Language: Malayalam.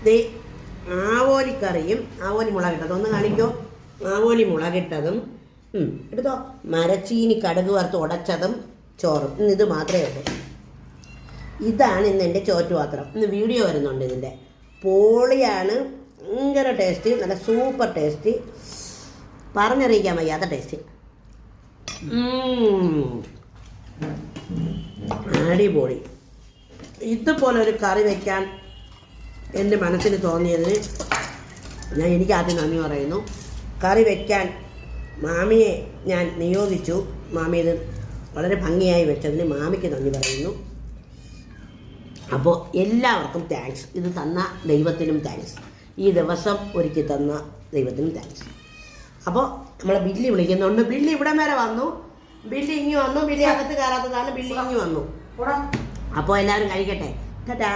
ദേ ആവോലിക്കറിയും ആവോലി മുളകിട്ടതും ഒന്ന് കാണിക്കോ. ആവോലി മുളകിട്ടതും എടുത്തോ. മരച്ചീനി കടുക് വറുത്ത് ഉടച്ചതും ചോറും. ഇത് മാത്രമേ ഉള്ളൂ. ഇതാണ് ഇന്ന് എൻ്റെ ചോറ്റുപാത്രം. ഇന്ന് വീഡിയോ വരുന്നുണ്ട് ഇതിൻ്റെ. പോളിയാണ്, ഭയങ്കര ടേസ്റ്റ്, നല്ല സൂപ്പർ ടേസ്റ്റ്, പറഞ്ഞറിയിക്കാൻ വയ്യാത്ത ടേസ്റ്റ്. അടിപൊളി. ഇതുപോലെ ഒരു കറി വയ്ക്കാൻ എൻ്റെ മനസ്സിന് തോന്നിയതിന് എനിക്ക് ആദ്യം നന്ദി പറയുന്നു. കറി വയ്ക്കാൻ മാമിയെ ഞാൻ നിയോഗിച്ചു. മാമി ഇത് വളരെ ഭംഗിയായി വെച്ചതിന് മാമിക്ക് നന്ദി പറയുന്നു. അപ്പോൾ എല്ലാവർക്കും താങ്ക്സ്. ഇത് തന്ന ദൈവത്തിനും താങ്ക്സ്. ഈ ദിവസം ഒരുക്കി തന്ന ദൈവത്തിനും താങ്ക്സ്. അപ്പോൾ നമ്മളെ ബില്ലി വിളിക്കുന്നുണ്ട്. ബില്ലി ഇവിടെ വരെ വന്നു. ബില്ലി ഇങ്ങി വന്നു. ബില്ലി അകത്ത് കയറാത്തതാണ്. ബില്ലി ഇങ്ങി വന്നു. അപ്പോൾ എല്ലാവരും കഴിക്കട്ടെ. ടാറ്റാ.